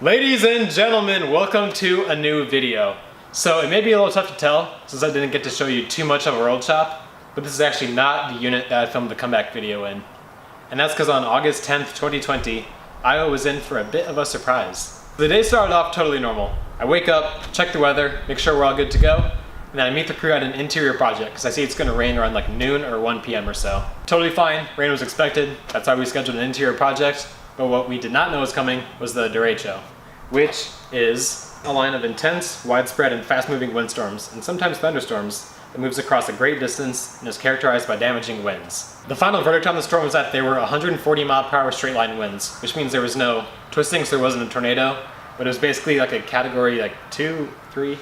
Ladies and gentlemen, welcome to a new video. So it may be a little tough to tell since I didn't get to show you too much of a world shop, but this is actually not the unit that I filmed the comeback video in. And that's because on August 10th, 2020, Iowa was in for a bit of a surprise. The day started off totally normal. I wake up, check the weather, make sure we're all good to go, and then I meet the crew at an interior project because I see it's going to rain around like noon or 1 p.m. or so. Totally fine, rain was expected, that's why we scheduled an interior project, but what we did not know was coming was the Derecho, which is a line of intense, widespread, and fast-moving windstorms, and sometimes thunderstorms, that moves across a great distance and is characterized by damaging winds. The final verdict on the storm was that they were 140 mile-per-hour straight-line winds, which means there was no twisting, so there wasn't a tornado, but it was basically like a category 2, 3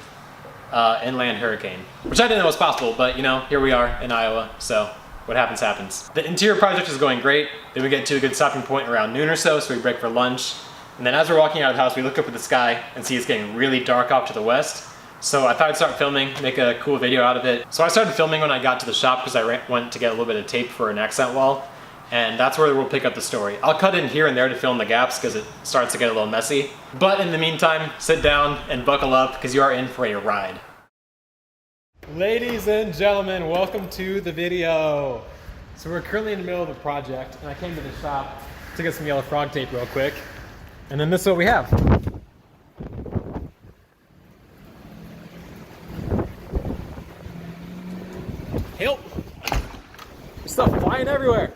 inland hurricane, which I didn't know was possible, but you know, here we are in Iowa, so what happens happens. The interior project is going great. Then we get to a good stopping point around noon or so we break for lunch. And then as we're walking out of the house, we look up at the sky and see it's getting really dark off to the west. So I thought I'd start filming, make a cool video out of it. So I started filming when I got to the shop because I went to get a little bit of tape for an accent wall. And that's where we'll pick up the story. I'll cut in here and there to fill in the gaps because it starts to get a little messy. But in the meantime, sit down and buckle up because you are in for a ride. Ladies and gentlemen, welcome to the video. So we're currently in the middle of a project and I came to the shop to get some yellow frog tape real quick. And then this is what we have. Help! There's stuff flying everywhere.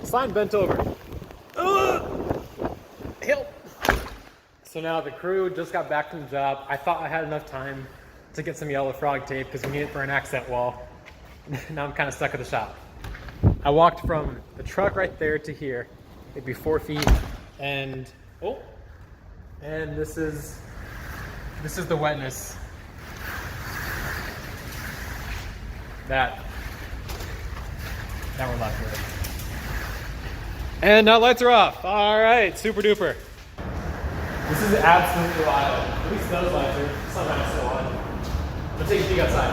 Sign bent over. Ugh! Help! So now the crew just got back from the job. I thought I had enough time to get some yellow frog tape because we need it for an accent wall. Now I'm kind of stuck at the shop. I walked from the truck right there to here, maybe 4 feet, and this is the wetness that we're left with. And now lights are off. All right, super duper. This is absolutely wild. At least those lights are somehow still on. Let's take a peek outside.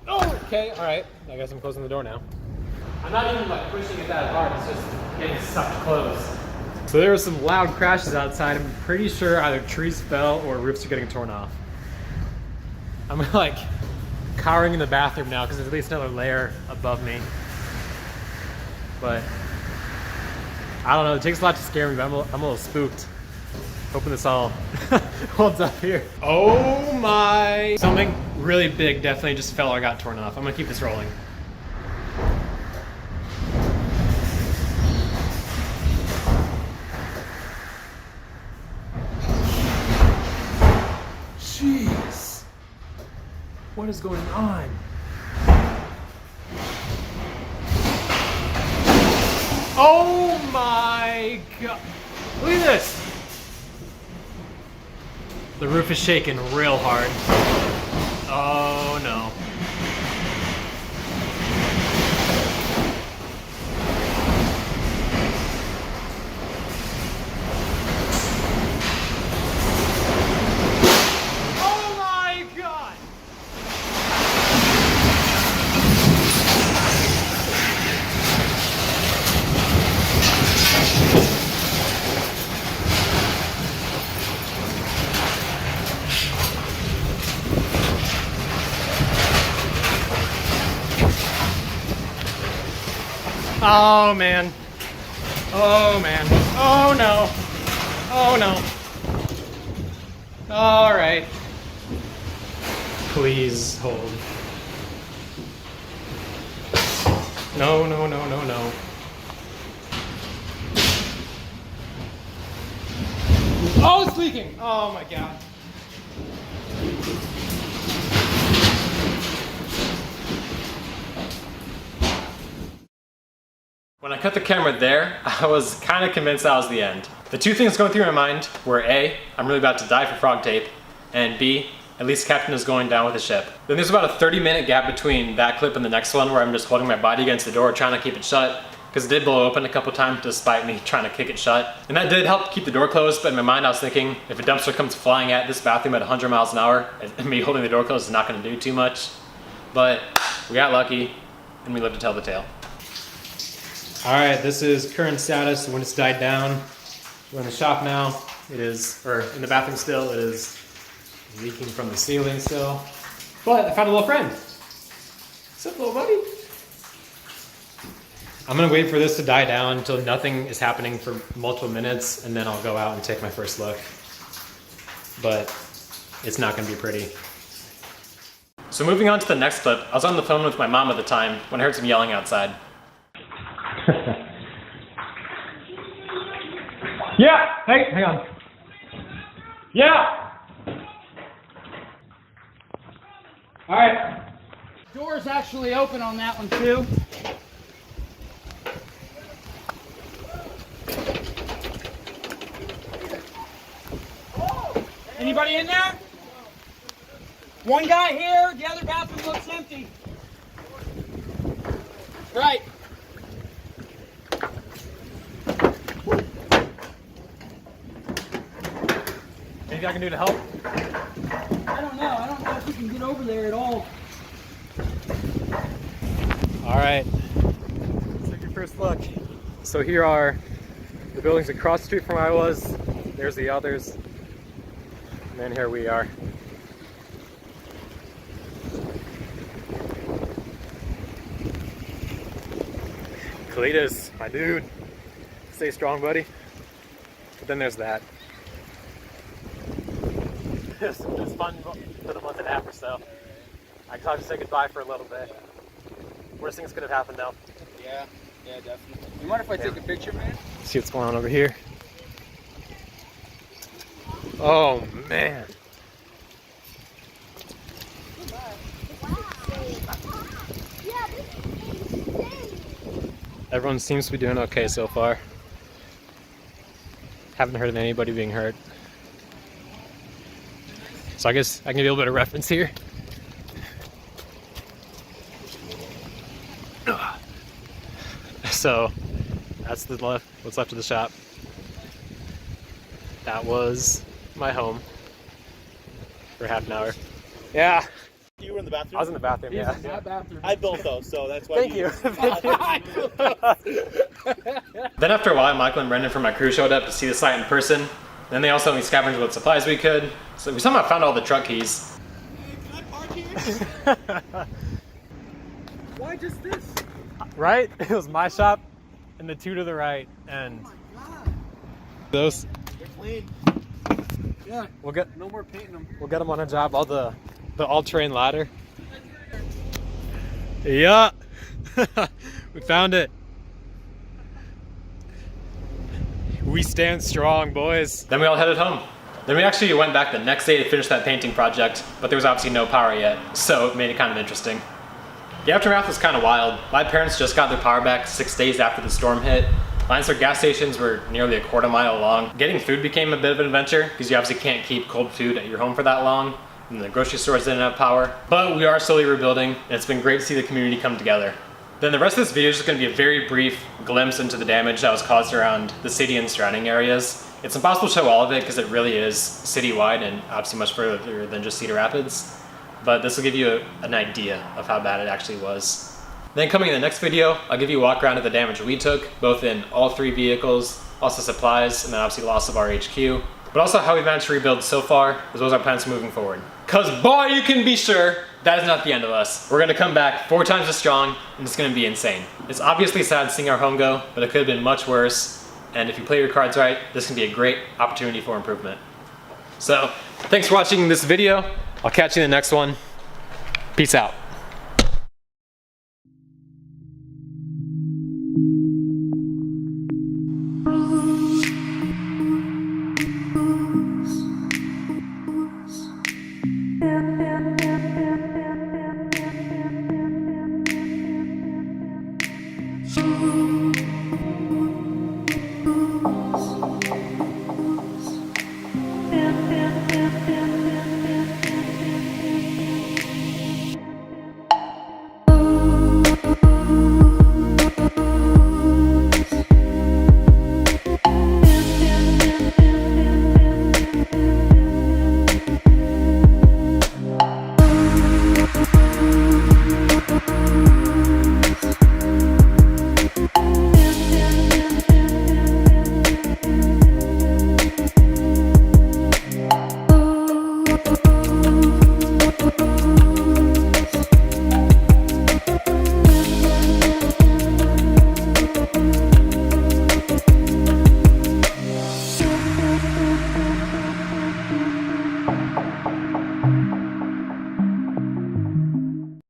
Oh, okay, all right. I guess I'm closing the door now. I'm not even like pushing it that hard, it's just getting stuck closed. So there were some loud crashes outside. I'm pretty sure either trees fell or roofs are getting torn off. I'm like cowering in the bathroom now because there's at least another layer above me. But I don't know, it takes a lot to scare me, but I'm a little spooked. Hoping this all holds up here. Oh my! Something really big definitely just fell or got torn off. I'm gonna keep this rolling. Jeez. What is going on? Oh my god. Look at this. The roof is shaking real hard. Oh no. Oh my god! Oh man. Oh man. Oh no. Oh no. All right. Please hold. No, no, no, no, no. Oh, it's leaking. Oh my god. When I cut the camera there, I was kind of convinced that was the end. The two things going through my mind were A, I'm really about to die for frog tape, and B, at least Captain is going down with the ship. Then there's about a 30-minute gap between that clip and the next one where I'm just holding my body against the door trying to keep it shut, because it did blow open a couple times despite me trying to kick it shut. And that did help keep the door closed, but in my mind I was thinking, if a dumpster comes flying at this bathroom at 100 miles an hour, and me holding the door closed is not going to do too much. But we got lucky, and we lived to tell the tale. All right, this is current status when it's died down. We're in the shop now. It is, or in the bathroom still, it is leaking from the ceiling still. But I found a little friend. What's up, little buddy? I'm gonna wait for this to die down until nothing is happening for multiple minutes, and then I'll go out and take my first look. But it's not gonna be pretty. So moving on to the next clip, I was on the phone with my mom at the time when I heard some yelling outside. Yeah! Hey, hang on. Yeah! Alright. Door's actually open on that one too. Anybody in there? One guy here, the other bathroom looks empty. Right. Anything I can do to help? I don't know if we can get over there at all. Alright. Let's take your first look. So here are the buildings across the street from where I was. There's the others. And then here we are. Cletus, my dude. Stay strong, buddy. But then there's that. It was fun for the month and a half or so. I got to say goodbye for a little bit. Worst things could have happened though. Yeah, definitely. You mind if I take a picture, man? See what's going on over here. Oh man. Everyone seems to be doing okay so far. Haven't heard of anybody being hurt. So I guess I can give you a little bit of reference here. So that's what's left of the shop. That was my home for half an hour. Yeah. You were in the bathroom? I was in the bathroom, yeah. I built those, so that's why. Thank you. Then after a while, Michael and Brendan from my crew showed up to see the site in person. Then they also helped me scavenge what supplies we could. So we somehow found all the truck keys. Hey, can I park here? Why just this? Right? It was my shop and the two to the right. And Oh my god. those, They're clean. Yeah, we'll get no more painting them. them on a job. All the all-terrain ladder. Yeah. We found it. We stand strong, boys. Then we all headed home. Then we actually went back the next day to finish that painting project, but there was obviously no power yet, so it made it kind of interesting. The aftermath was kind of wild. My parents just got their power back 6 days after the storm hit. Lines for gas stations were nearly a quarter-mile long. Getting food became a bit of an adventure, because you obviously can't keep cold food at your home for that long, and the grocery stores didn't have power. But we are slowly rebuilding, and it's been great to see the community come together. Then the rest of this video is just going to be a very brief glimpse into the damage that was caused around the city and surrounding areas. It's impossible to show all of it because it really is citywide and obviously much further than just Cedar Rapids. But this will give you an idea of how bad it actually was. Then coming in the next video, I'll give you a walk around of the damage we took, both in all 3 vehicles, also supplies, and then obviously loss of our HQ. But also how we managed to rebuild so far, as well as our plans moving forward. Cause boy, you can be sure that is not the end of us. We're gonna come back 4 times as strong, and it's gonna be insane. It's obviously sad seeing our home go, but it could have been much worse. And if you play your cards right, this can be a great opportunity for improvement. So, thanks for watching this video. I'll catch you in the next one. Peace out.